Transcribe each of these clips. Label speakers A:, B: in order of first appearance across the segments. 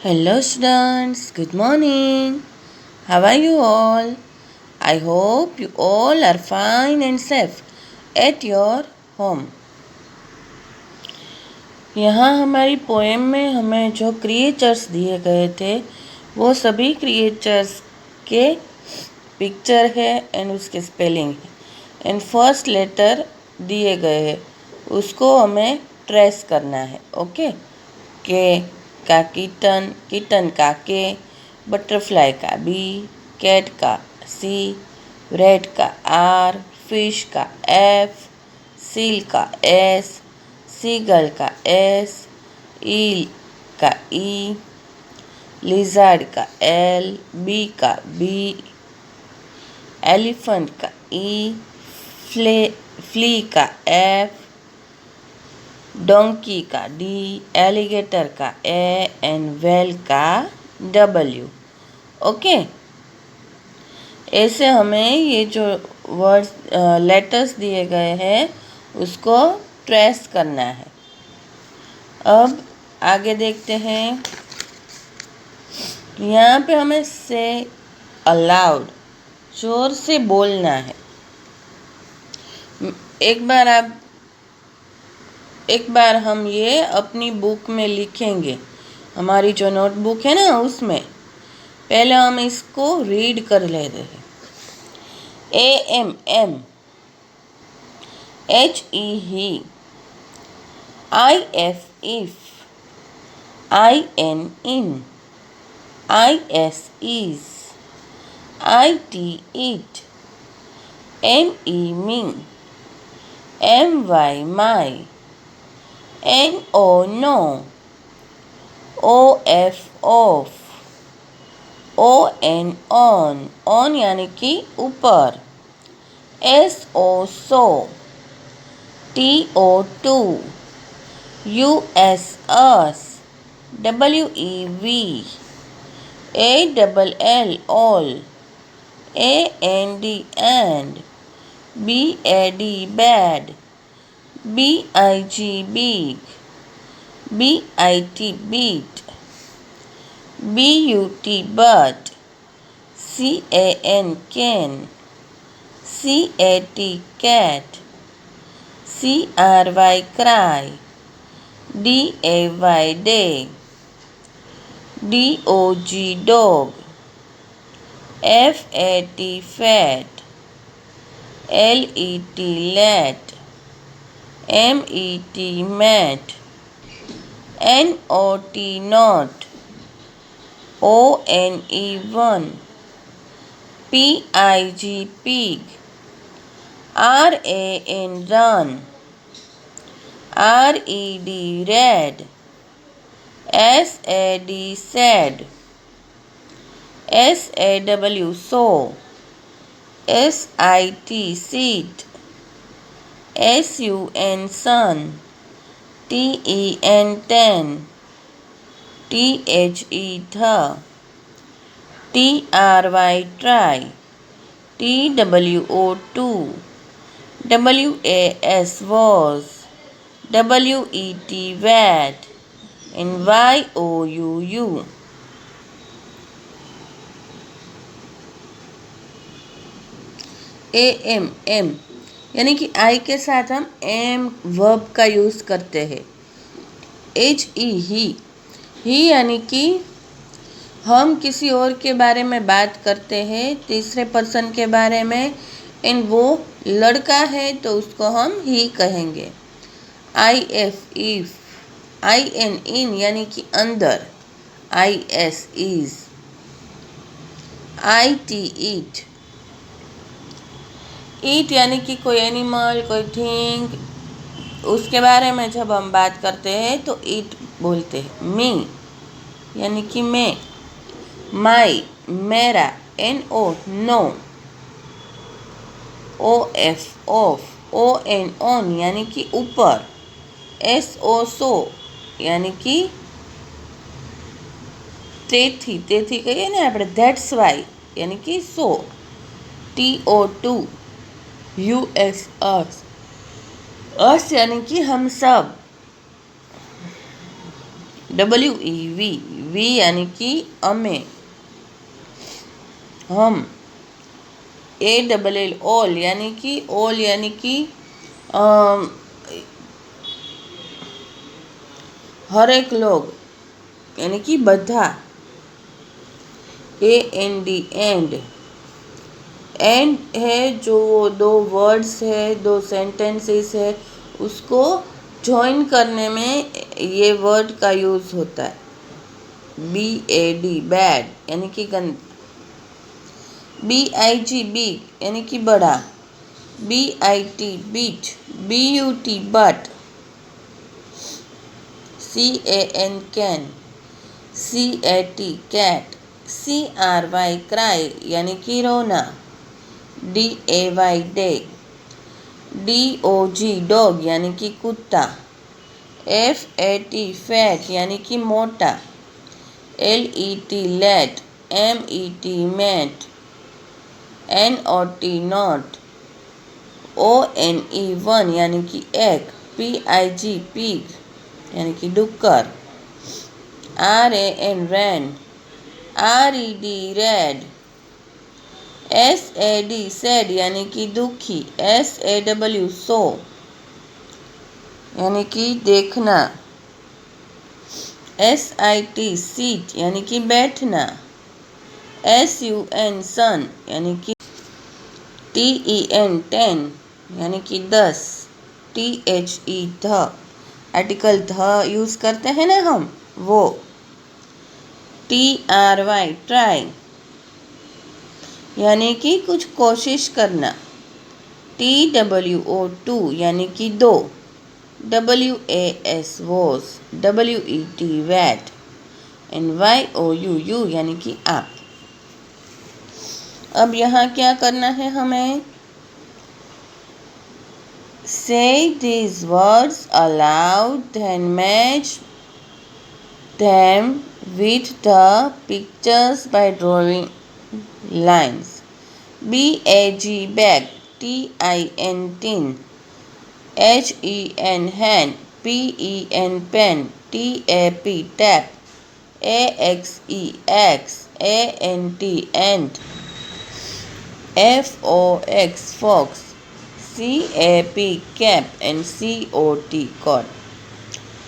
A: Hello students, good morning. How are you all? I hope you all are fine and safe at your home. यहाँ हमारी poem में हमें जो creatures दिए गए थे वो सभी क्रिएचर्स के पिक्चर है एंड उसके स्पेलिंग है एंड फर्स्ट लेटर दिए गए हैं उसको हमें ट्रेस करना है. ओके. के का किटन, किटन का के, बटरफ्लाई का बी, कैट का सी, रेड का आर, फिश का एफ, सील का एस, सीगल का एस, ईल का ई, लिजार्ड का एल, बी का बी, एलिफेंट का ई, फ्ली का एफ, डोंकी का डी, एलिगेटर का ए एंड वेल का डब्ल्यू. ओके. ऐसे हमें ये जो वर्ड्स लेटर्स दिए गए हैं उसको ट्रेस करना है. अब आगे देखते हैं. यहाँ पे हमें से अलाउड जोर से बोलना है. एक बार हम ये अपनी बुक में लिखेंगे. हमारी जो नोटबुक है ना उसमें पहले हम इसको रीड कर ले रहे हैं. AMM, HE he, IF if, IN in, IS is, IT it, ME me, MY my, NO no, OF off, on यानी कि ऊपर, SO so, TO to, US us, WEV, ALL all, AND and, BAD bad, BIG big, BIT beat, BUT but, CAN can, CAT cat, CRY cry, DAY day, DOG dog, FAT fat, LET let, MET mat, NOT not, ONE one, PIG pig, RAN run, RED red, SAD sad, SAW so, SIT seat, SUN sun, TEN ten, THE the, TRY try, TWO two, WAS was, WET wet and YOUU. AMM यानी कि आई के साथ हम M verb का use करते हैं. HE ही यानी कि हम किसी और के बारे में बात करते हैं तीसरे पर्सन के बारे में एंड वो लड़का है तो उसको हम ही कहेंगे. IF इफ, IN इन यानी कि अंदर, IS इज, IT ईट, ईट यानी कि कोई एनिमल कोई थिंग उसके बारे में जब हम बात करते हैं तो ईट बोलते हैं. मी यानी कि मैं, माई मेरा, NO no, OF of, ON on यानी कि ऊपर, SO सो यानी कि તેથી કહીએ ને આપણે ધેટ્સ વાય यानी कि सो, TO टू, US अस यानी कि हम सब, WEV वी यानी कि हमें, हम, ए डबल एल ऑल यानी कि हर एक लोग यानी कि બધા, A N D and, and है जो दो वर्ड्स है, दो सेंटेंसेस है, उसको जॉइन करने में ये वर्ड का यूज़ होता है। बी ए डी बैड यानी कि गंदा, बी आई जी बिग यानी कि बड़ा, B I T bit, B U T but, C A N can, C A T cat, C R Y cry यानी कि रोना, D A Y day, D O G dog यानी कि कुत्ता, F A T fat यानी कि मोटा, L E T let, M E T met, N O T not, O N E one यानी कि एग, पी आई जी पिग यानी कि डुक्कर, R A N ran, R E D red, S A D sad यानी कि दुखी, S A W so यानी कि देखना, एस आई टी सीट यानी कि बैठना, एस यू एन सन यानी कि, टी ई एन टेन यानी कि 10, टी एच ई ध आर्टिकल ध यूज़ करते हैं ना हम, वो, टी आर वाई ट्राई यानी कि कुछ कोशिश करना, टी डब्ल्यू ओ टू यानी कि दो, W A S was, W E T wet, and Y O U you यानी कि आप। अब यहाँ क्या करना है हमें, say these words aloud, then match them with the pictures by drawing lines. B-A-G bag, T-I-N tin, H-E-N hand, P-E-N pen, T-A-P tap, A-X-E-X, A-N-T ant, F-O-X fox, C-A-P cap and C-O-T cot।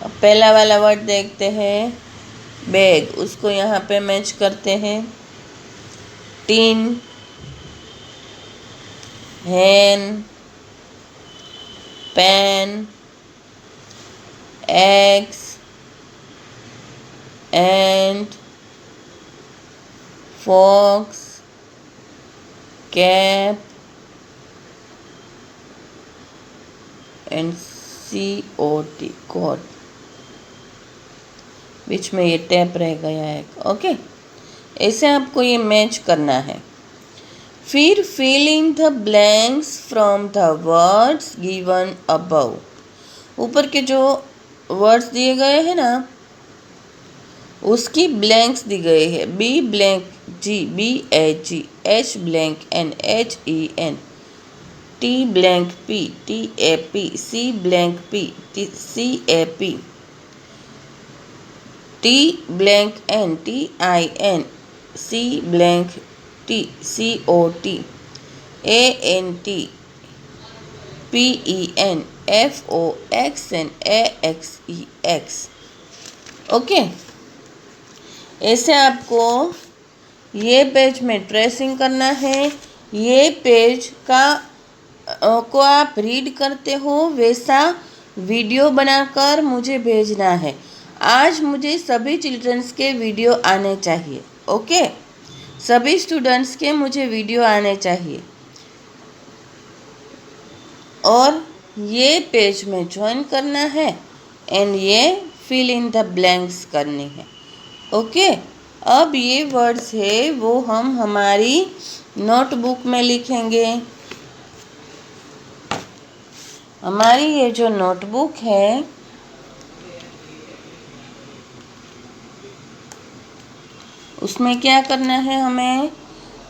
A: अब पहला वाला word देखते हैं, bag, उसको यहाँ पे match करते हैं, tin, hen, pan, eggs, ant, fox, cap and COT coat, बीच में ये टैप रह गया है, ओके। ऐसे आपको ये मैच करना है। फिर fill in the blanks from the words given above, ऊपर के जो वर्ड्स दिए गए हैं ना, उसकी ब्लैंक्स दी गई है, B blank G, BH, H blank N, HEN, T blank P, TAP, C blank P, CAP, T blank N, TIN, C blank T, COT, ANT, PEN, FOX and AXEX, okay. ऐसे आपको ये page में tracing करना है, ये page का को आप रीड करते हो वैसा वीडियो बनाकर मुझे भेजना है। आज मुझे सभी चिल्ड्रंस के वीडियो आने चाहिए, ओके। सभी स्टूडेंट्स के मुझे वीडियो आने चाहिए और ये पेज में ज्वाइन करना है एंड ये फिल इन द ब्लैंक्स करनी है, ओके। अब ये वर्ड्स है वो हम हमारी नोटबुक में लिखेंगे। हमारी ये जो नोटबुक है उसमें क्या करना है, हमें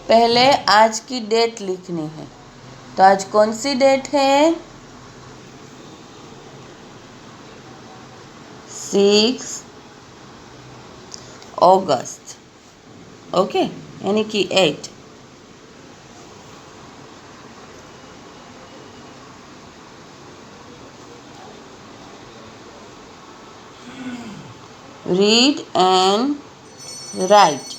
A: पहले आज की डेट लिखनी है। तो आज कौन सी डेट है, 6 अगस्त, ओके, यानी कि 8। रीड एंड राइट,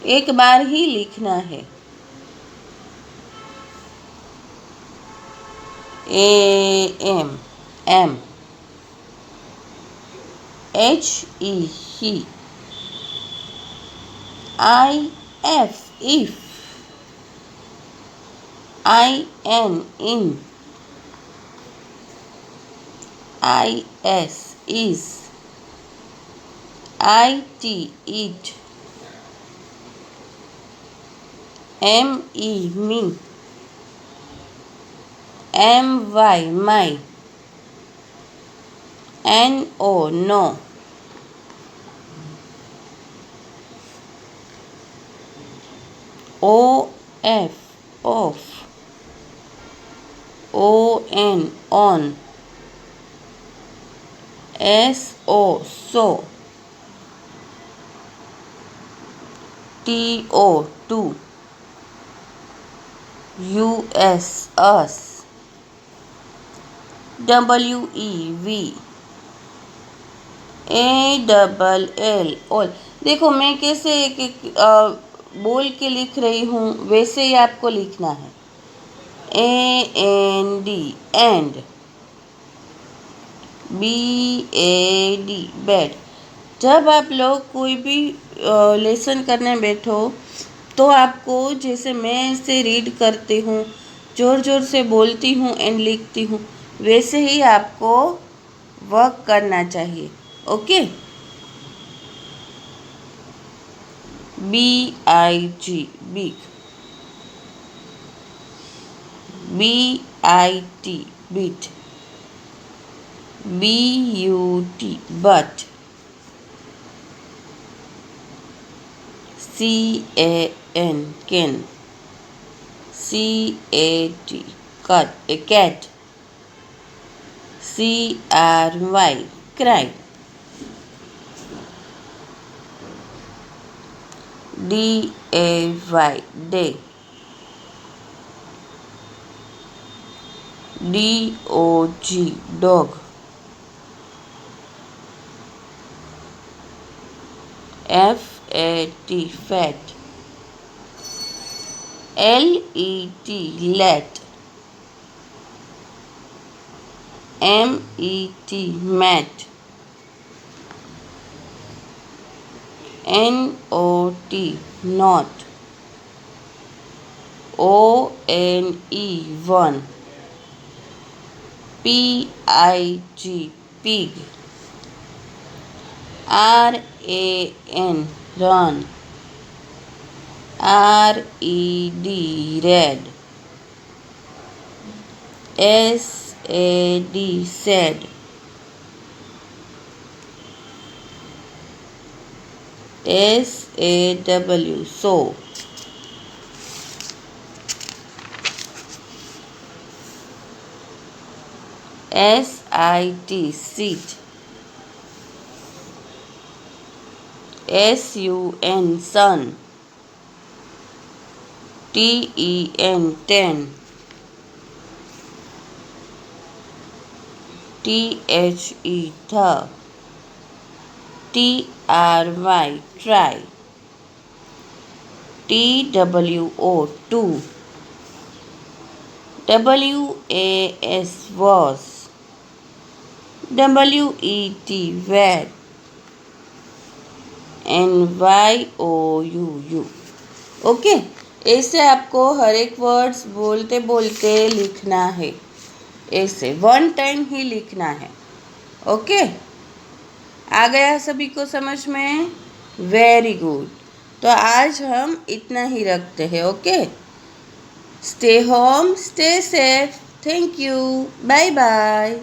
A: एक बार ही लिखना है। AM, M, HE, he, IF, if, IN, in, IS, is, IT, it, ME, me, MY, my, NO, no, OF, off, ON, on, SO, so, TO, to, US, us, WE, we, ALL, all। देखो मैं कैसे एक एक बोल के लिख रही हूँ, वैसे ही आपको लिखना है। AND, and, BAD, bad. जब आप लोग कोई भी लेसन करने बैठो तो आपको, जैसे मैं इसे रीड करती हूँ, ज़ोर ज़ोर से बोलती हूँ एंड लिखती हूँ, वैसे ही आपको वर्क करना चाहिए, okay. BIG, big, BIT, bit, BUT, but, CAN, can, CAT, cut, a cat, CRY, cry, DAY, day, DOG, dog, FAT, fat, LET, let, MET, mat, NOT, not, ONE, one, PIG, pig, RAN, run, RED, red, SAD, sad, SAW, so, SIT, sit, SUN, sun, TEN, ten, THE, the, TRY, try, TWO, two, WAS, was, WET, wet, NYOU, okay. ऐसे आपको हर एक words बोलते बोलते लिखना है, ऐसे 1 time ही लिखना है, ओके। आ गया सभी को समझ में? Very good. तो आज हम इतना ही रखते हैं, okay. Stay home, stay safe, thank you, bye bye.